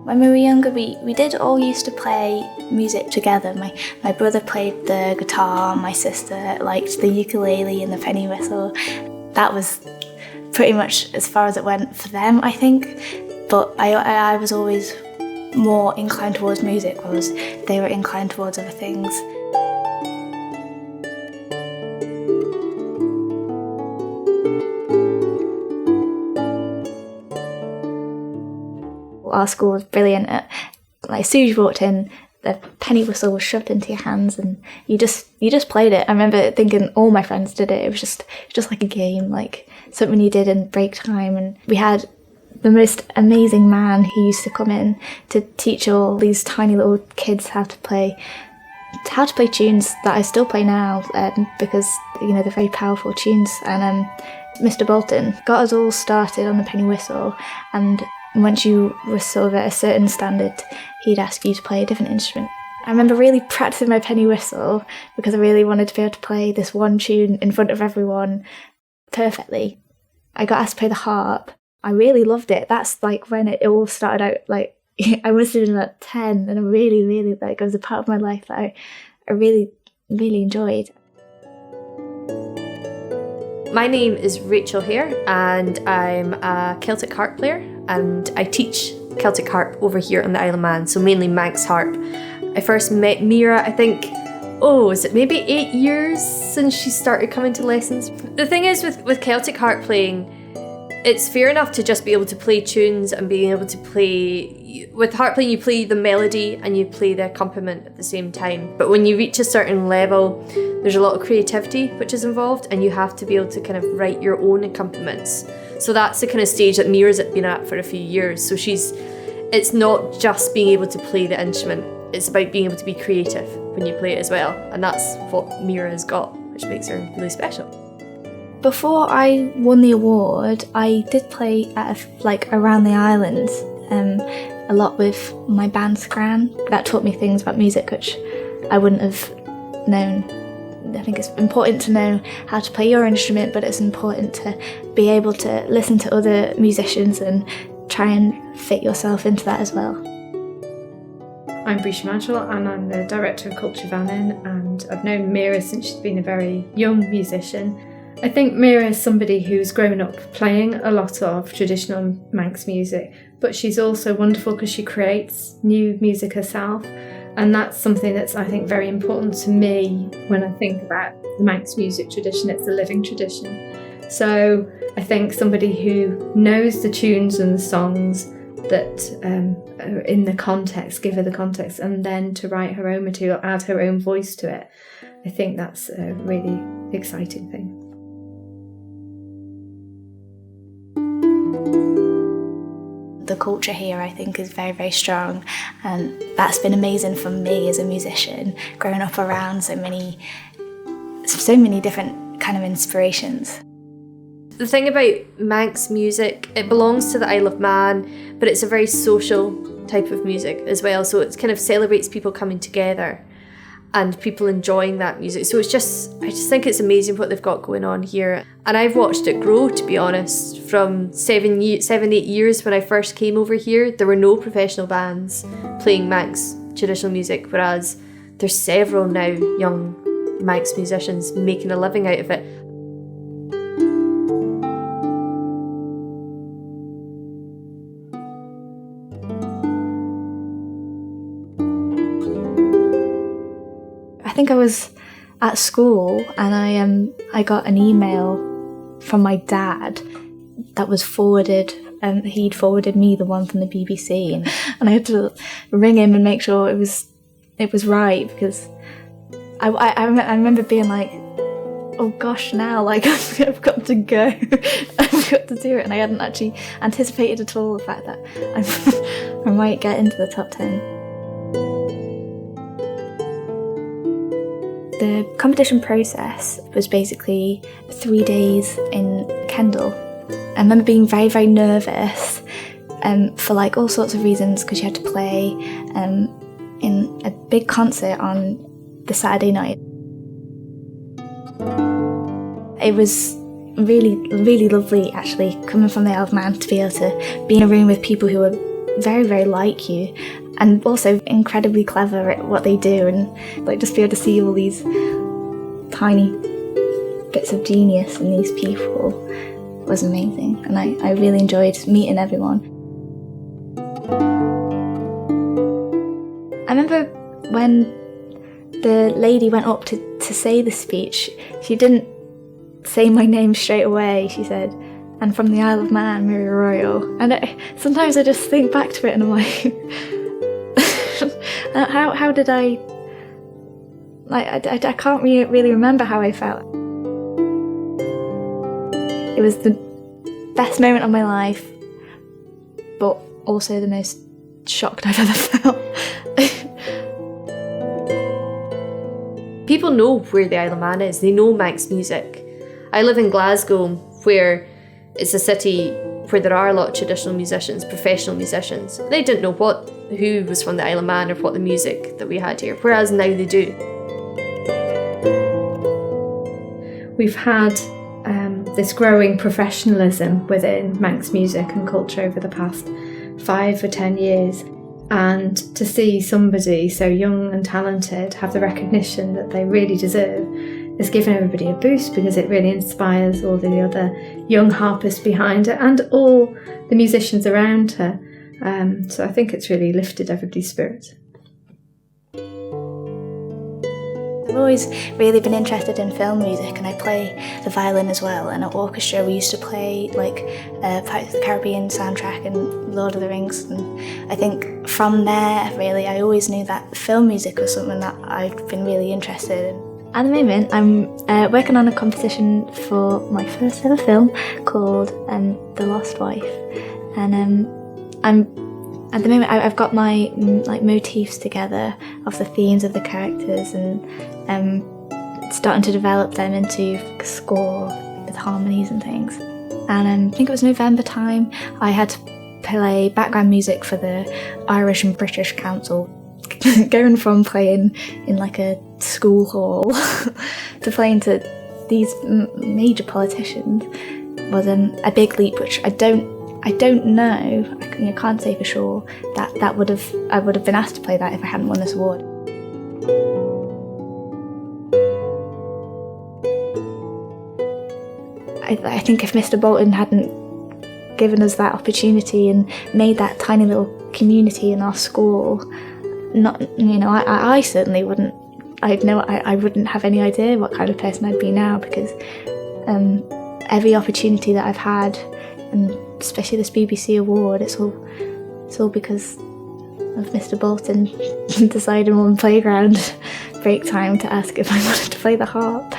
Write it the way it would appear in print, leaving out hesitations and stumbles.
When we were younger, we did all used to play music together. My brother played the guitar, my sister liked the ukulele and the penny whistle. That was pretty much as far as it went for them, I think. But I was always more inclined towards music, whereas they were inclined towards other things. Our school was brilliant at, like, as soon as you walked in, the penny whistle was shoved into your hands and you just played it. I remember thinking all my friends did it. It was just like a game, like something you did in break time. And we had the most amazing man who used to come in to teach all these tiny little kids how to play tunes that I still play now, because, you know, they're very powerful tunes. And Mr. Bolton got us all started on the penny whistle, and once you were sort of at a certain standard, he'd ask you to play a different instrument. I remember really practicing my penny whistle because I really wanted to be able to play this one tune in front of everyone perfectly. I got asked to play the harp. I really loved it. That's like when it all started out. Like, I must have been about 10, and I really, like, it was a part of my life that I really, really enjoyed. My name is Rachel here, and I'm a Celtic harp player, and I teach Celtic harp over here on the Isle of Man, so mainly Manx harp. I first met Mera, I think, is it maybe 8 years since she started coming to lessons? The thing is with Celtic harp playing, it's fair enough to just be able to play tunes and being able to play. With harp playing, you play the melody and you play the accompaniment at the same time. But when you reach a certain level, there's a lot of creativity which is involved, and you have to be able to kind of write your own accompaniments. So that's the kind of stage that Mera's been at for a few years. So it's not just being able to play the instrument, it's about being able to be creative when you play it as well. And that's what Mera has got, which makes her really special. Before I won the award, I did play at around the islands, a lot with my band Scran. That taught me things about music which I wouldn't have known. I think it's important to know how to play your instrument, but it's important to be able to listen to other musicians and try and fit yourself into that as well. I'm Breesha Maddrell, and I'm the Director of Culture Vannin, and I've known Mera since she's been a very young musician. I think Mera is somebody who's grown up playing a lot of traditional Manx music, but she's also wonderful because she creates new music herself, and that's something that's, I think, very important to me when I think about the Manx music tradition. It's a living tradition. So I think somebody who knows the tunes and the songs that are in the context, give her the context, and then to write her own material, add her own voice to it, I think that's a really exciting thing. The culture here, I think, is very, very strong, and that's been amazing for me as a musician, growing up around so many different kind of inspirations. The thing about Manx music, it belongs to the Isle of Man, but it's a very social type of music as well, so it kind of celebrates people coming together and people enjoying that music. So I just think it's amazing what they've got going on here. And I've watched it grow, to be honest. From 7-8 years when I first came over here, there were no professional bands playing Manx traditional music, whereas there's several now young Manx musicians making a living out of it. I think I was at school and I got an email from my dad that was forwarded, and he'd forwarded me the one from the BBC, and I had to ring him and make sure it was right, because I remember being like, oh gosh, now, like, I've got to go. I've got to do it, and I hadn't actually anticipated at all the fact that I might get into the top 10. The competition process was basically 3 days in Kendal. I remember being very, very nervous for like all sorts of reasons, because you had to play in a big concert on the Saturday night. It was really, really lovely, actually, coming from the Isle of Man, to be able to be in a room with people who were very, very like you, and also incredibly clever at what they do, and like just be able to see all these tiny bits of genius in these people was amazing, and I really enjoyed meeting everyone. I remember when the lady went up to say the speech, she didn't say my name straight away. She said, "And from the Isle of Man, Mera Royle." And sometimes I just think back to it and I'm like, how did I can't really remember how I felt. It was the best moment of my life, but also the most shocked I've ever felt. People know where the Isle of Man is. They know Manx music. I live in Glasgow, where it's a city where there are a lot of traditional musicians, professional musicians. They didn't know who was from the Isle of Man or what the music that we had here, whereas now they do. We've had this growing professionalism within Manx music and culture over the past 5 or 10 years. And to see somebody so young and talented have the recognition that they really deserve has given everybody a boost, because it really inspires all the other young harpists behind her and all the musicians around her. So I think it's really lifted everybody's spirits. I've always really been interested in film music, and I play the violin as well. And at orchestra we used to play like Pirates of the Caribbean soundtrack and Lord of the Rings, and I think from there really I always knew that film music was something that I've been really interested in. At the moment I'm working on a composition for my first ever film called The Lost Wife, and at the moment I've got my motifs together of the themes of the characters, and starting to develop them into a score with harmonies and things. And I think it was November time I had to play background music for the Irish and British Council. Going from playing in like a school hall to playing to these major politicians was a big leap, which I don't know. I can't say for sure that I would have been asked to play that if I hadn't won this award. I think if Mr. Bolton hadn't given us that opportunity and made that tiny little community in our school, I certainly wouldn't. I wouldn't have any idea what kind of person I'd be now, because every opportunity that I've had, and especially this BBC award, it's all because of Mr. Bolton deciding on playground break time to ask if I wanted to play the harp.